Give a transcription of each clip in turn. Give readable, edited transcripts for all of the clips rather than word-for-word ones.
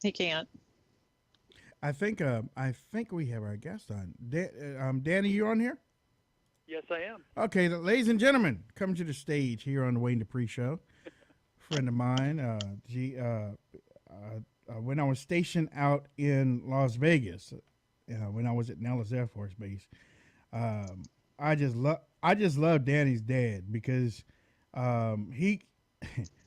He can't. I think we have our guest on. Danny, you on here? Yes, I am. Okay, ladies and gentlemen, coming to the stage here on the Wayne Dupree Show. Friend of mine, when I was stationed out in Las Vegas, when I was at Nellis Air Force Base, I just love Danny's dad because he,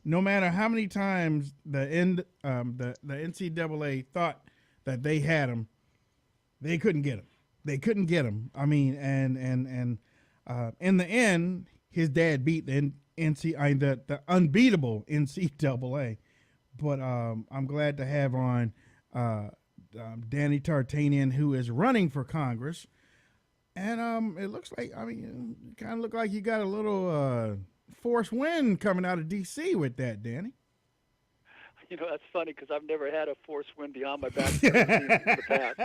no matter how many times the NCAA thought that they had him, they couldn't get him. They couldn't get him. I mean, and in the end, his dad beat the unbeatable NCAA. But I'm glad to have on Danny Tarkanian, who is running for Congress. And it looks like, you kind of look like you got a little force wind coming out of D.C. with that, Danny. That's funny because I've never had a force wind beyond my back in the past.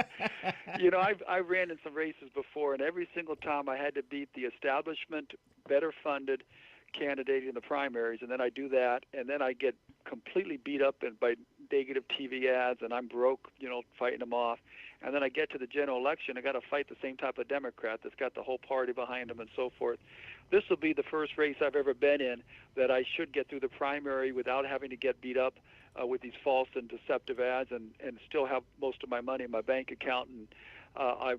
I ran in some races before, and every single time I had to beat the establishment, better funded candidate in the primaries, and then I do that, and then I get completely beat up by negative TV ads, and I'm broke, fighting them off. And then I get to the general election, I got to fight the same type of Democrat that's got the whole party behind him and so forth. This will be the first race I've ever been in that I should get through the primary without having to get beat up with these false and deceptive ads and still have most of my money in my bank account. And I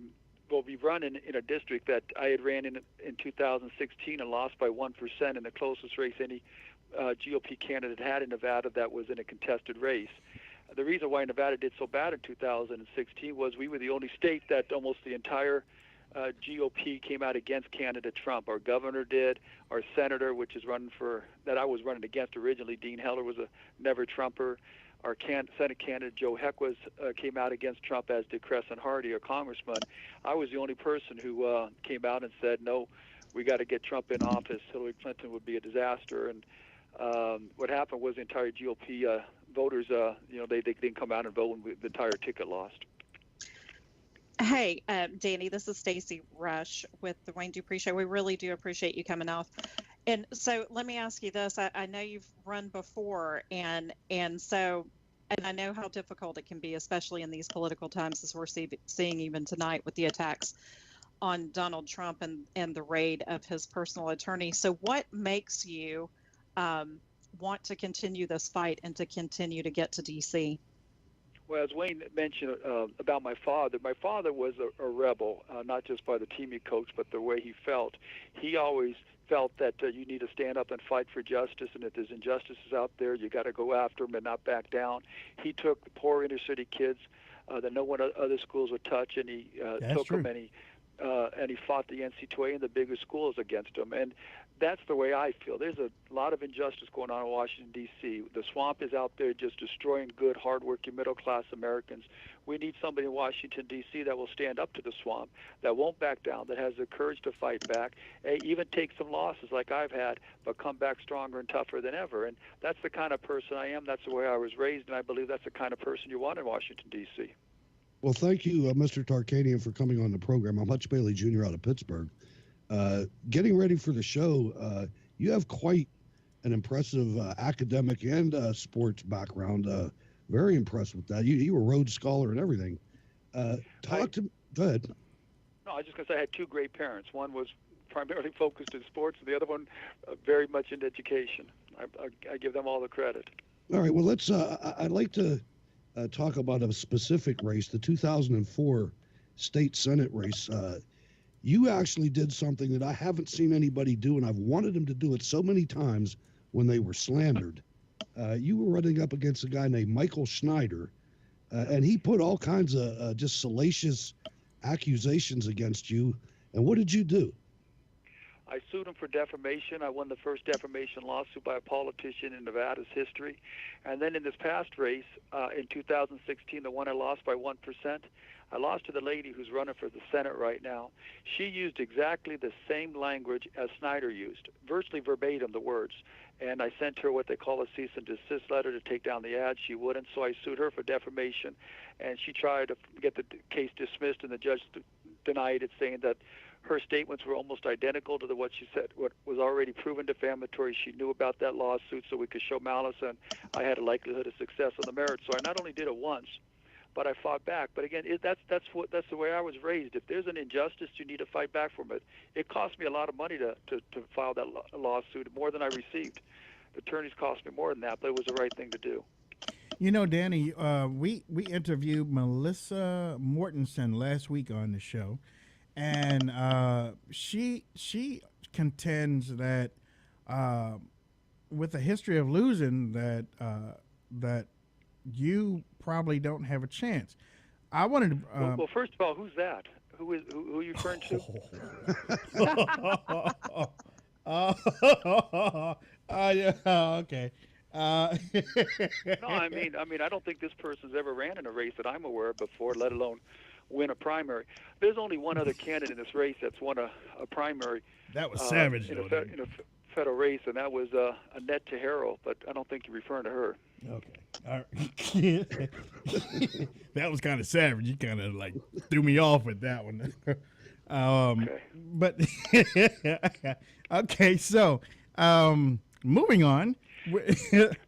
will be running in a district that I had ran in 2016 and lost by 1% in the closest race any GOP candidate had in Nevada that was in a contested race. The reason why Nevada did so bad in 2016 was we were the only state that almost the entire GOP came out against candidate Trump. Our governor did, our senator, which is that I was running against originally, Dean Heller, was a never Trumper. Our Senate candidate Joe Heck came out against Trump, as did Crescent Hardy, our congressman. I was the only person who came out and said, no, we got to get Trump in office. Hillary Clinton would be a disaster. And what happened was the entire GOP voters, they didn't come out and vote, and the entire ticket lost. Hey, Danny, this is Stacy Rush with the Wayne Dupree Show. We really do appreciate you coming off. And so let me ask you this. I know you've run before, and I know how difficult it can be, especially in these political times, as we're seeing even tonight with the attacks on Donald Trump and the raid of his personal attorney. So what makes you want to continue this fight and to continue to get to D.C.? Well, as Wayne mentioned about my father was a rebel, not just by the team he coached, but the way he felt. He always felt that you need to stand up and fight for justice, and if there's injustices out there, you got to go after them and not back down. He took the poor inner city kids that no one other schools would touch, and he took them, and he fought the NCAA and the bigger schools against them. And that's the way I feel. There's a lot of injustice going on in Washington, D.C. The swamp is out there just destroying good, hardworking, middle-class Americans. We need somebody in Washington, D.C. that will stand up to the swamp, that won't back down, that has the courage to fight back, even take some losses like I've had, but come back stronger and tougher than ever. And that's the kind of person I am. That's the way I was raised, and I believe that's the kind of person you want in Washington, D.C. Well, thank you, Mr. Tarkanian, for coming on the program. I'm Hutch Bailey Jr. out of Pittsburgh. Getting ready for the show, you have quite an impressive academic and sports background. Very impressed with that. You were a Rhodes Scholar and everything. Go ahead. No, I was just going to say I had two great parents. One was primarily focused in sports, and the other one very much into education. I give them all the credit. All right. Well, I'd like to talk about a specific race, the 2004 state Senate race. You actually did something that I haven't seen anybody do, and I've wanted them to do it so many times when they were slandered. You were running up against a guy named Michael Schneider, and he put all kinds of just salacious accusations against you. And what did you do? I sued him for defamation. I won the first defamation lawsuit by a politician in Nevada's history. And then in this past race, in 2016, the one I lost by 1%, I lost to the lady who's running for the Senate right now. She used exactly the same language as Snyder used, virtually verbatim, the words. And I sent her what they call a cease and desist letter to take down the ad. She wouldn't, so I sued her for defamation. And she tried to get the case dismissed, and the judge denied it, saying that Her statements were almost identical to what she said, what was already proven defamatory. She knew about that lawsuit, so we could show malice, and I had a likelihood of success on the merits. So I not only did it once, but I fought back. But again, that's the way I was raised. If there's an injustice, you need to fight back from it. It cost me a lot of money to file that lawsuit, more than I received. The attorneys cost me more than that, but it was the right thing to do. You know, Danny, we interviewed Melissa Mortensen last week on the show, and she contends that with a history of losing, that you probably don't have a chance. I wanted to. Well, first of all, who's that? Who are you referring to? Yeah, okay. No, I mean, I don't think this person's ever ran in a race that I'm aware of before, let alone win a primary. There's only one other candidate in this race that's won a primary. That was savage, in though. a federal race, and that was Annette Tejero, but I don't think you're referring to her. Okay. All right. That was kind of savage. You kind of like threw me off with that one. Okay. But okay, so moving on.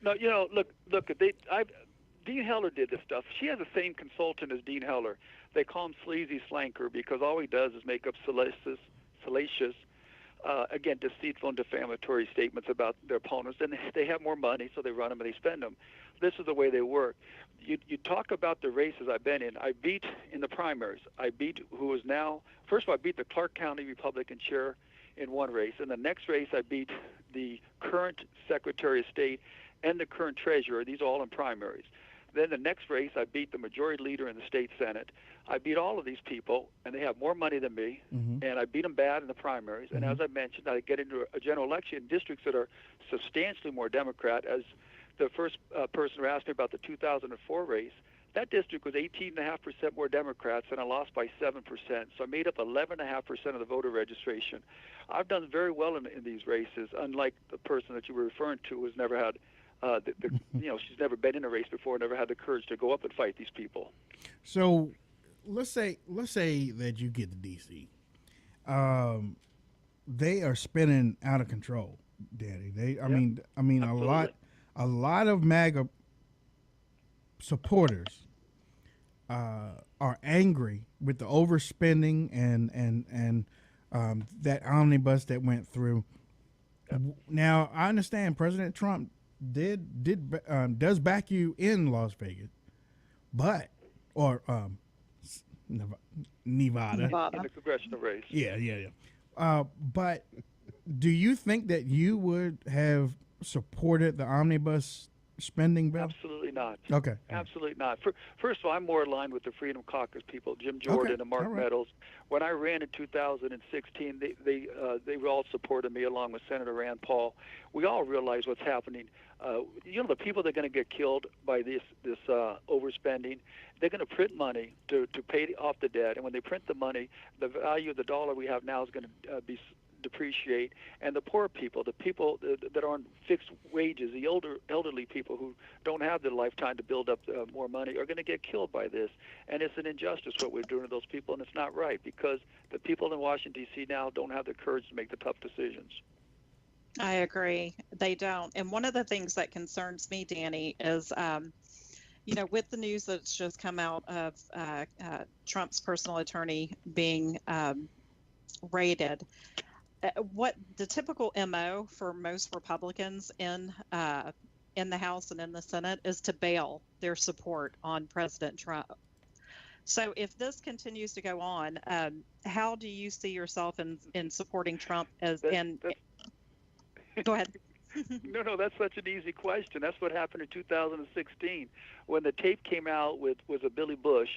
No, look. Dean Heller did this stuff. She has the same consultant as Dean Heller. They call him Sleazy Slanker because all he does is make up salacious, again, deceitful and defamatory statements about their opponents. And they have more money, so they run them and they spend them. This is the way they work. You talk about the races I've been in. I beat in the primaries. I beat who is now, first of all, I beat the Clark County Republican chair in one race. In the next race, I beat the current Secretary of State and the current treasurer. These are all in primaries. Then the next race, I beat the majority leader in the state Senate. I beat all of these people, and they have more money than me, and I beat them bad in the primaries. And as I mentioned, I get into a general election in districts that are substantially more Democrat. As the first person who asked me about the 2004 race, that district was 18.5% more Democrats, and I lost by 7%. So I made up 11.5% of the voter registration. I've done very well in these races, unlike the person that you were referring to, who's never had she's never been in a race before, never had the courage to go up and fight these people. So let's say that you get the DC. They are spinning out of control, Danny. I mean Absolutely. a lot of MAGA supporters are angry with the overspending and that omnibus that went through. Yep. Now I understand President Trump does back you in Las Vegas, but Nevada in the congressional race. Yeah. But do you think that you would have supported the omnibus spending bill? Absolutely not. Okay. Absolutely not. First of all, I'm more aligned with the Freedom Caucus people, Jim Jordan and Mark Meadows. When I ran in 2016, they all supported me along with Senator Rand Paul. We all realize what's happening. The people that are going to get killed by this overspending, they're going to print money to pay off the debt, and when they print the money, the value of the dollar we have now is going to depreciate, and the poor people, the people that are on fixed wages, the elderly people who don't have the lifetime to build up more money are going to get killed by this. And it's an injustice what we're doing to those people, and it's not right because the people in Washington, D.C. now don't have the courage to make the tough decisions. I agree. They don't. And one of the things that concerns me, Danny, is, with the news that's just come out of Trump's personal attorney being raided, what the typical MO for most Republicans in the House and in the Senate is to bail their support on President Trump. So if this continues to go on, how do you see yourself in supporting Trump Go ahead. No, that's such an easy question. That's what happened in 2016 when the tape came out was a Billy Bush.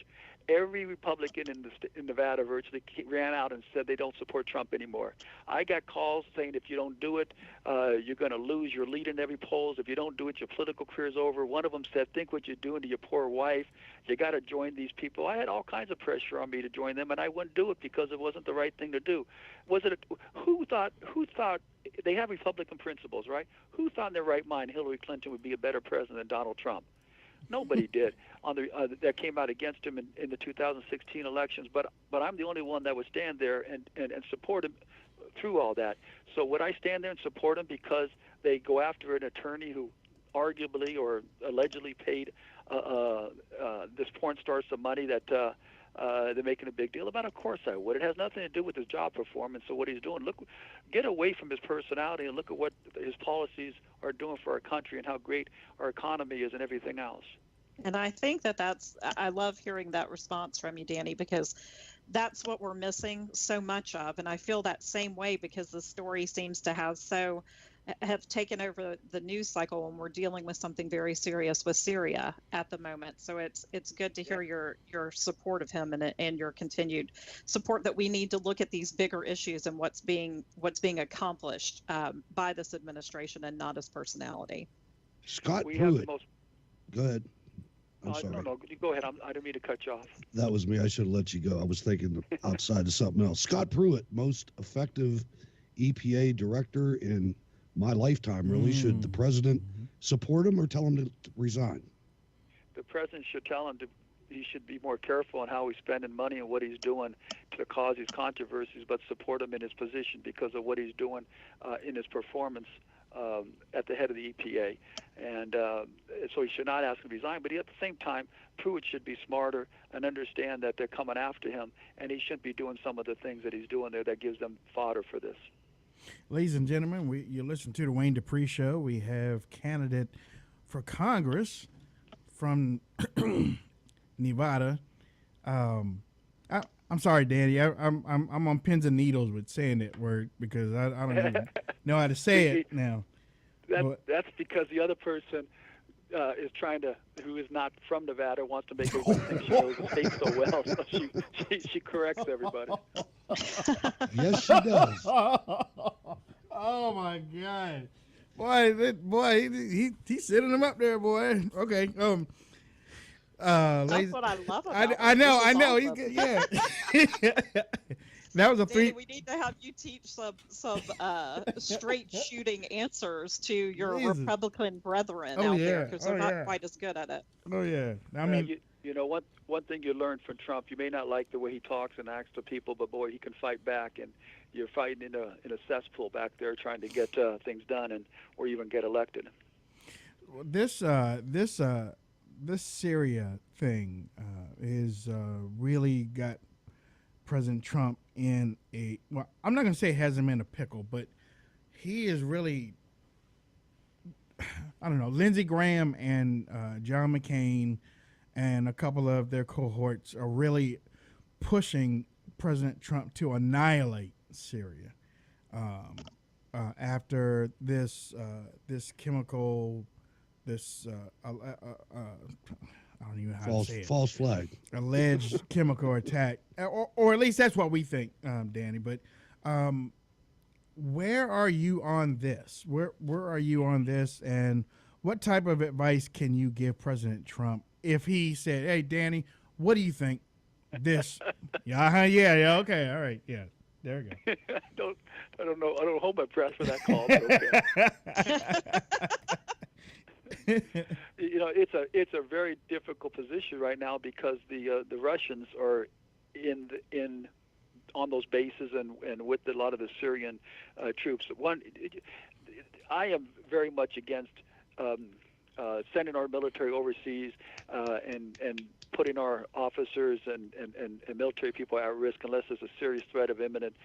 Every Republican in Nevada virtually ran out and said they don't support Trump anymore. I got calls saying if you don't do it, you're going to lose your lead in every polls. If you don't do it, your political career's over. One of them said, think what you're doing to your poor wife. You got to join these people. I had all kinds of pressure on me to join them, and I wouldn't do it because it wasn't the right thing to do. Who thought they have Republican principles, right? Who thought in their right mind Hillary Clinton would be a better president than Donald Trump? Nobody did on the that came out against him in the 2016 elections. But I'm the only one that would stand there and support him through all that. So would I stand there and support him because they go after an attorney who arguably or allegedly paid this porn star some money that they're making a big deal about? Of course I would. It has nothing to do with his job performance or what he's doing. Get away from his personality and look at what his policies are doing for our country and how great our economy is and everything else. And I think I love hearing that response from you, Danny, because that's what we're missing so much of. And I feel that same way because the story seems to have taken over the news cycle when we're dealing with something very serious with Syria at the moment. So it's good to hear your support of him and your continued support that we need to look at these bigger issues and what's being accomplished by this administration and not his personality. Scott We Pruitt. have the most. Go ahead. I'm sorry. No, you go ahead. I didn't mean to cut you off. That was me. I should have let you go. I was thinking outside of something else. Scott Pruitt, most effective EPA director in my lifetime, really. Should the president support him or tell him to resign? The president should tell him he should be more careful on how he's spending money and what he's doing to cause these controversies, but support him in his position because of what he's doing in his performance at the head of the EPA. And so he should not ask him to resign, but at the same time, Pruitt should be smarter and understand that they're coming after him, and he shouldn't be doing some of the things that he's doing there that gives them fodder for this. Ladies and gentlemen, you listen to the Wayne Dupree Show. We have candidate for Congress from Nevada. I'm sorry, Danny. I'm on pins and needles with saying that word because I don't even know how to say it now. That's because the other person is who is not from Nevada, wants to make everybody think she knows the state so well, so she corrects everybody. Yes, she does. Oh my God, boy, he's sitting him up there, boy. Okay, That's what I love about I know. awesome. He's good. Yeah. That was a Danny, we need to have you teach some straight shooting answers to your Republican brethren out there because they're not quite as good at it. Oh yeah, I mean, you know one thing you learned from Trump, you may not like the way he talks and acts to people, but boy, he can fight back, and you're fighting in a cesspool back there trying to get things done or even get elected. This Syria thing is really got President Trump in I'm not going to say has him in a pickle, but he is really, I don't know, Lindsey Graham and John McCain and a couple of their cohorts are really pushing President Trump to annihilate Syria after this chemical, I don't even know how to say it. False flag. Alleged chemical attack, or at least that's what we think, Danny. But where are you on this? Where are you on this? And what type of advice can you give President Trump if he said, "Hey, Danny, what do you think?" This, yeah, okay, all right, yeah, there we go. I don't know. I don't hold my breath for that call. But okay. You know, it's a very difficult position right now because the Russians are on those bases and with a lot of the Syrian troops. I am very much against sending our military overseas and putting our officers and military people at risk unless there's a serious threat of imminent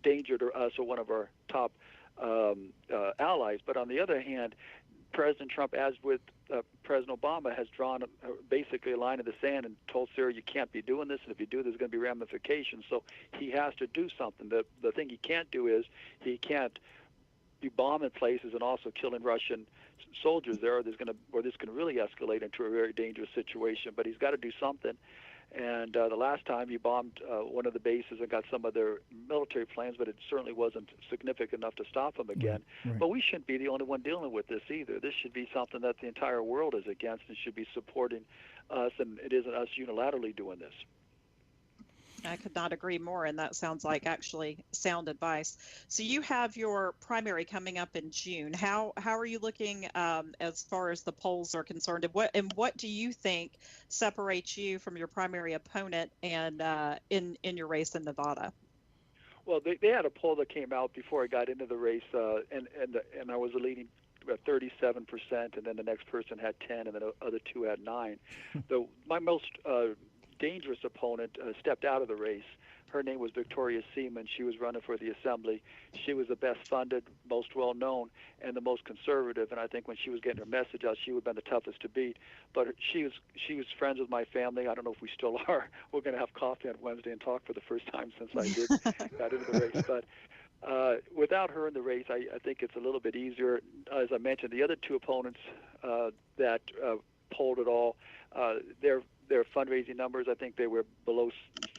danger to us or one of our top allies. But on the other hand, President Trump, as with President Obama, has drawn basically a line in the sand and told Syria, you can't be doing this, and if you do, there's going to be ramifications. So he has to do something. The thing he can't do is he can't be bombing places and also killing Russian soldiers there, or this can really escalate into a very dangerous situation. But he's got to do something. And the last time he bombed one of the bases and got some of their military planes, but it certainly wasn't significant enough to stop him again. Right. But we shouldn't be the only one dealing with this either. This should be something that the entire world is against and should be supporting us, and it isn't us unilaterally doing this. I could not agree more, and that sounds like actually sound advice. So you have your primary coming up in June. How are you looking as far as the polls are concerned, and what do you think separates you from your primary opponent and in your race in Nevada? Well, they had a poll that came out before I got into the race, and I was leading about 37%, and then the next person had 10, and then the other two had 9. My most dangerous opponent stepped out of the race. Her name was Victoria Seaman. She was running for the assembly. She was the best funded, most well known, and the most conservative. And I think when she was getting her message out, she would have been the toughest to beat. But she was friends with my family. I don't know if we still are. We're going to have coffee on Wednesday and talk for the first time since I got into the race. But without her in the race, I think it's a little bit easier. As I mentioned, the other two opponents that polled at all, their fundraising numbers, I think they were below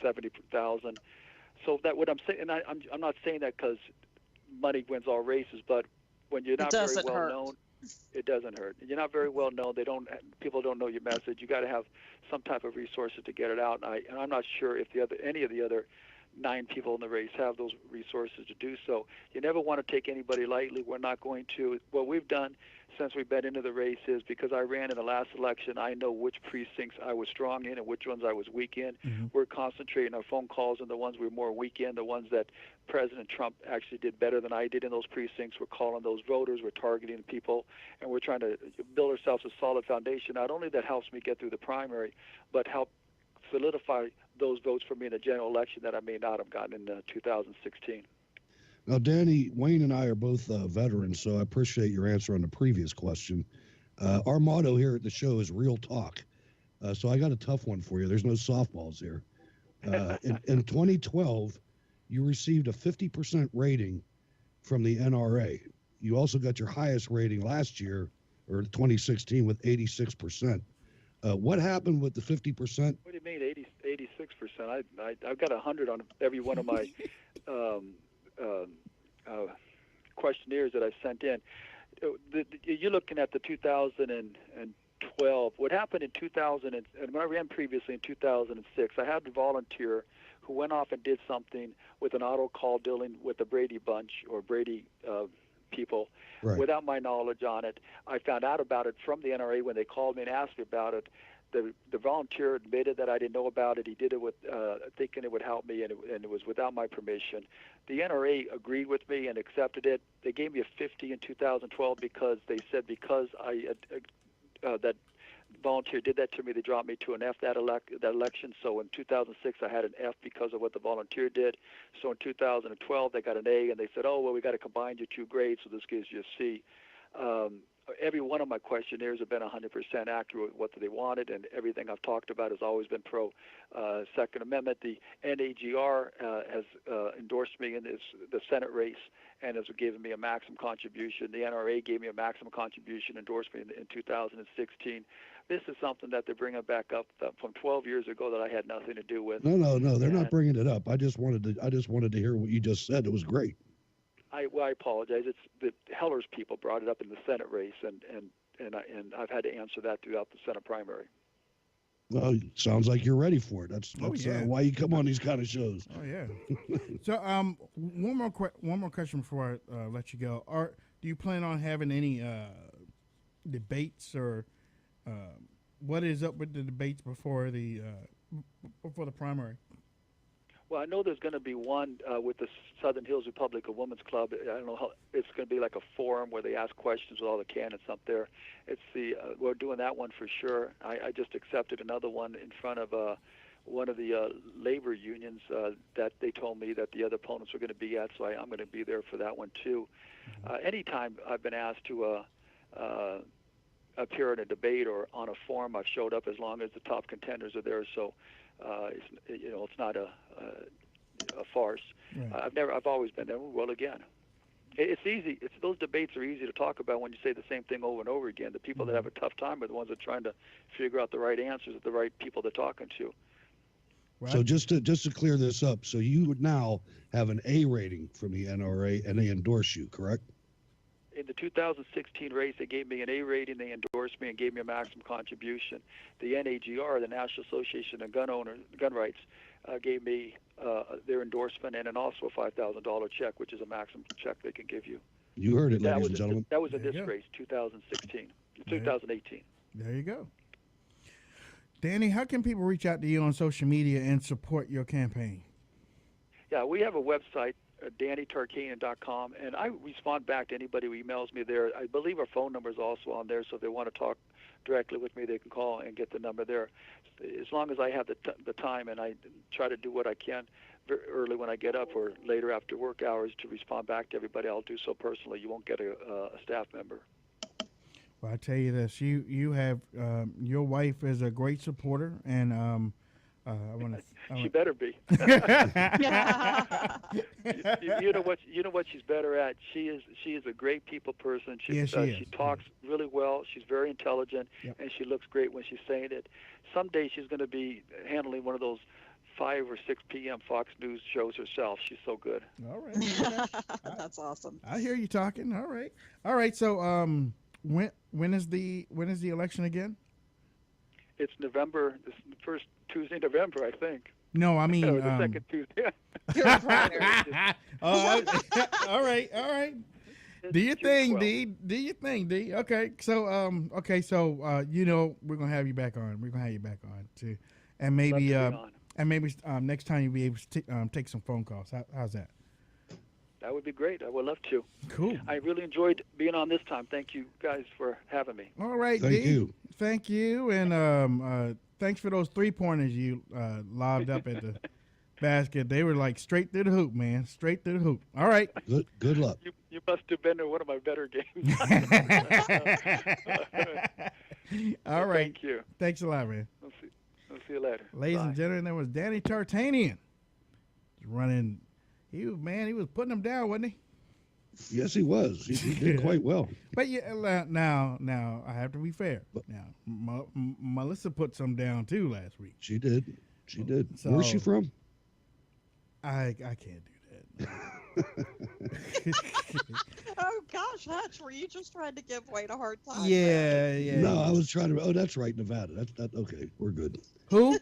70,000. So that what I'm saying, and I'm not saying that because money wins all races, but when you're not very well known, it doesn't hurt. You're not very well known. People don't know your message. You got to have some type of resources to get it out. And I'm not sure if any of the other 9 people in the race have those resources to do so. You never want to take anybody lightly. We're not going to. What we've done since we've been into the race is, because I ran in the last election, I know which precincts I was strong in and which ones I was weak in. Mm-hmm. We're concentrating our phone calls on the ones we were more weak in, the ones that President Trump actually did better than I did in those precincts. We're calling those voters, we're targeting people, and we're trying to build ourselves a solid foundation. Not only that helps me get through the primary, but help solidify those votes for me in the general election that I may not have gotten in 2016. Now, Danny, Wayne and I are both veterans, so I appreciate your answer on the previous question. Our motto here at the show is real talk. So I got a tough one for you. There's no softballs here. In 2012, you received a 50% rating from the NRA. You also got your highest rating last year, or 2016, with 86%. What happened with the 50%? What do you mean 86%? I've got 100 on every one of my questionnaires that I sent in. You're looking at the 2012. What happened in 2000, and when I ran previously in 2006, I had a volunteer who went off and did something with an auto call dealing with the Brady Bunch or Brady people, right, without my knowledge on it. I found out about it from the NRA when they called me and asked me about it. The volunteer admitted that I didn't know about it. He did it with thinking it would help me, and it was without my permission. The NRA agreed with me and accepted it. They gave me a 50 in 2012 because they said that volunteer did that to me, they dropped me to an F that election. So in 2006, I had an F because of what the volunteer did. So in 2012, they got an A, and they said, oh, well, we got to combine your 2 grades, so this gives you a C. Every one of my questionnaires have been 100% accurate with what they wanted, and everything I've talked about has always been pro Second Amendment. The NAGR has endorsed me in the Senate race and has given me a maximum contribution. The NRA gave me a maximum contribution, endorsed me in 2016. This is something that they're bringing back up from 12 years ago that I had nothing to do with. No, they're not bringing it up. I just wanted to hear what you just said. It was great. I apologize. It's the Heller's people brought it up in the Senate race, and I've had to answer that throughout the Senate primary. Well, sounds like you're ready for it. That's why you come on these kind of shows. Oh yeah. So one more question before I let you go. Do you plan on having any debates, or what is up with the debates before the primary? Well, I know there's going to be one with the Southern Hills Republican Women's Club. I don't know how it's going to be, like a forum where they ask questions with all the candidates up there. It's we're doing that one for sure. I just accepted another one in front of one of the labor unions that they told me that the other opponents were going to be at, so I'm going to be there for that one too. Anytime I've been asked to appear in a debate or on a forum, I've showed up as long as the top contenders are there. So. It's not a farce. Right. I've always been there. Well, again, it's easy. Those debates are easy to talk about when you say the same thing over and over again. The people that have a tough time are the ones that are trying to figure out the right answers with the right people they're talking to. Right. So just to clear this up, so you would now have an A rating from the NRA, and they endorse you, correct? in the 2016 race, they gave me an A rating. They endorsed me and gave me a maximum contribution. The NAGR, the National Association of Gun Rights, gave me their endorsement and also a $5,000 check, which is a maximum check they can give you. You heard it, ladies and gentlemen. That was in this race, 2018. There you go. Danny, how can people reach out to you on social media and support your campaign? Yeah, we have a website, DannyTarkanian.com, and I respond back to anybody who emails me there. I believe our phone number is also on there, so if they want to talk directly with me, they can call and get the number there. As long as I have the time, and I try to do what I can very early when I get up or later after work hours to respond back to everybody, I'll do so personally. You won't get a staff member. Well, I tell you this: you have your wife is a great supporter, and I want to. She better be. You know what she's better at. She is a great people person. She talks really well. She's very intelligent, and she looks great when she's saying it. Someday she's going to be handling one of those 5 or 6 p.m. Fox News shows herself. She's so good. All right, that's awesome. I hear you talking. All right. So when is the election again? It's November. This is the first Tuesday in November, I think. No, I mean the second Tuesday. All right. Do your thing, D. Do your thing, D. Okay, so you know we're gonna have you back on. We're gonna have you back on too, and maybe next time you'll be able to take some phone calls. How's that? That would be great. I would love to. Cool. I really enjoyed being on this time. Thank you guys for having me. All right, D. Thank you, and thanks for those 3-pointers you lobbed up at the basket. They were like straight through the hoop, man. Straight through the hoop. All right. Good luck. You must have been in one of my better games. All right. Thank you. Thanks a lot, man. I'll see you later. Ladies and gentlemen, that was Danny Tarkanian. Running. He was putting them down, wasn't he? Yes, he was. He did quite well. But yeah, now I have to be fair. Now, Melissa put some down too last week. She did. So, where's she from? I can't do that. Oh gosh, Hutch, were you just trying to give Wayne a hard time? Yeah. No, I was trying to. Oh, that's right, Nevada. That's okay. We're good. Who?